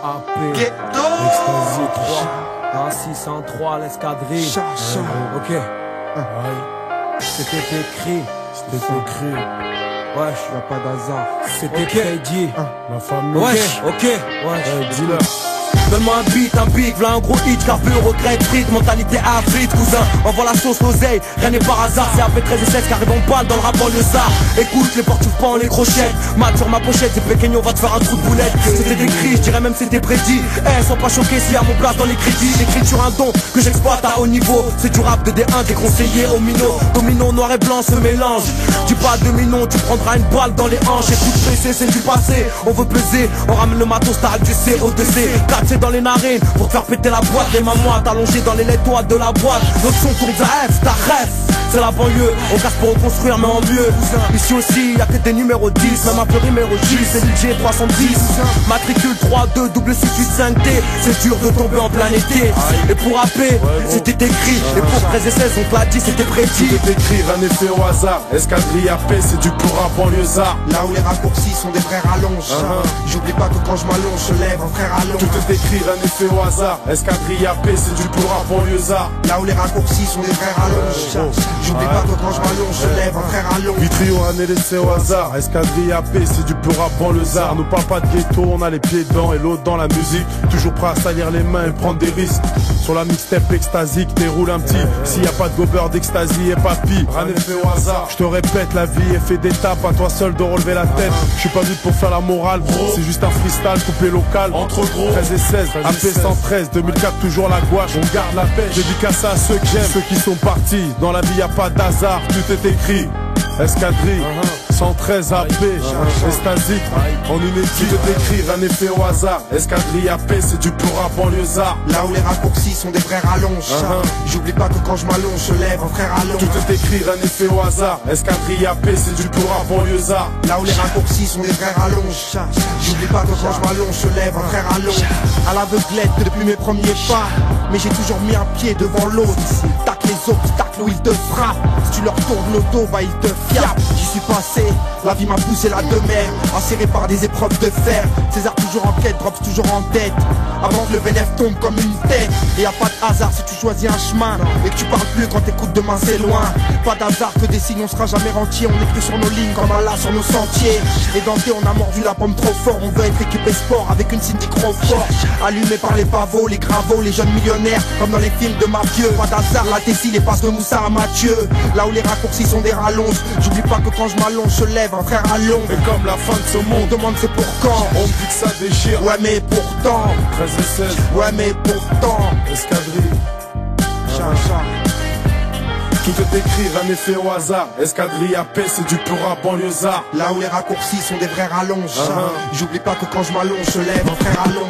AP, Ghetto Ecstasy 3, 1603, l'escadrille. Ok, c'était écrit. C'était écrit, Wesh, y'a pas d'hasard. c'était prédit. La famille. Wesh, ok, wesh, dis-leur. donne-moi un beat, un big, v'là un gros hit, carbure, regret, frites, mentalité afrique, cousin, envoie la sauce, l'oseille, rien n'est par hasard, c'est AP 13 et 16 qui arrive en balle dans le rap banlieusard. Écoute, les portes ouvrent pas en les crochettes, mat sur ma pochette, c'est Péqueno, on va te faire un trou de boulette. C'était écrit, je dirais même c'était prédit, sois pas choqué s'il y a mon place dans les crédits, l'écriture un don que j'exploite à haut niveau, c'est du rap de D1 déconseillé au minot, domino noir et blanc se mélange, dis pas demi-nom, tu prendras une balle dans les hanches, écoute PC, c'est du passé, on veut peser, on ramène le matos, t'as du C, O2C, 4 dans les narines pour te faire péter la boîte. Les mamans allongées dans les laitoiles de la boîte. Notre son tourne à F, ta ref. C'est la banlieue, on casse pour reconstruire mais en mieux. Ici aussi y'a que des numéros 10, même un peu numéro J, c'est DJ 310. Matricule 32 685D, c'est dur de tomber en plein été. Et pour rapper, c'était écrit. Et pour 13 et 16 on te l'a dit, c'était prédit. Tout est écrit, rien n'est fait au hasard. Escadrille AP, c'est du pur rap banlieusard. Là où les raccourcis sont des vrais rallonges. J'oublie pas que quand je m'allonge, je lève un frère allonge. Tout est écrit, rien n'est fait au hasard. Escadrille AP, c'est du pur rap banlieusard. Là où les raccourcis sont des vrais rallonges. J'oublie pas que quand je m'allonge, je lève un frère allonge. Vitrio, rien n'est laissé au hasard. Escadrille AP, c'est du pur rap banlieusard. Nous parle pas de ghetto, on a les pieds dedans et l'autre dans la musique. Toujours prêt à salir les mains et prendre des risques. Sur la mixtape extasique, déroule un petit. S'il y a pas de gobeur d'extasie et papy, rien n'est fait au hasard. Je te répète, la vie est fait d'étapes, à toi seul de relever la tête. Je suis pas venu pour faire la morale, c'est juste un freestyle coupé local. Entre gros 13 et 16, AP 113, 2004 toujours la gouache, on garde la pêche. Dédicace à ceux que j'aime, ceux qui sont partis. Dans la vie y a pas d'hasard, tout est écrit. Escadrille, 113 AP, Estasique, en une équipe d'écrit, rien n'est fait au hasard. Escadrille AP, c'est du pur rap banlieusard. Là où les raccourcis sont des vrais rallonges. J'oublie pas que quand je m'allonge, je lève un frère allonge. Tout est écrit, rien n'est fait au hasard. Escadrille AP, c'est du pur rap banlieusard. Là où les raccourcis sont des vrais rallonges. J'oublie pas que quand je m'allonge, je lève un frère allonge. À l'aveuglette depuis mes premiers pas, mais j'ai toujours mis un pied devant l'autre. Tac les obstacles où ils te frappent. Si tu leur tournes le dos, bah ils te fiappent. J'y suis passé, la vie m'a poussé la demeure, enserré par des épreuves de fer. César toujours en quête, drops toujours en tête, avant que le vénère tombe comme une tête. Et y a pas de hasard si tu choisis un chemin et que tu parles plus quand t'écoutes demain c'est loin. Pas d'hasard que des signes, on sera jamais rentier. On est que sur nos lignes comme Allah sur nos sentiers. Et Dante on a mordu la pomme trop fort. On veut être équipé sport avec une Cindy Crawford, allumé par les pavots, les gravos, les jeunes millionnaires comme dans les films de mafieux. Pas d'hasard, la Tessie, les passes de Moussa à Mathieu. Là où les raccourcis sont des rallonges. J'oublie pas que quand je m'allonge, je lève un frère allonge. Et comme la fin de ce On monde, demande c'est pour quand. on dit que ça déchire. Ouais mais pourtant, 13 et 16, ouais mais pourtant. Escadrille. Tout est écrit, rien n'est fait au hasard. Escadrille AP, c'est du pur rap banlieusard. Là où les raccourcis sont des vrais rallonges. J'oublie pas que quand je m'allonge, je lève un frère allonge.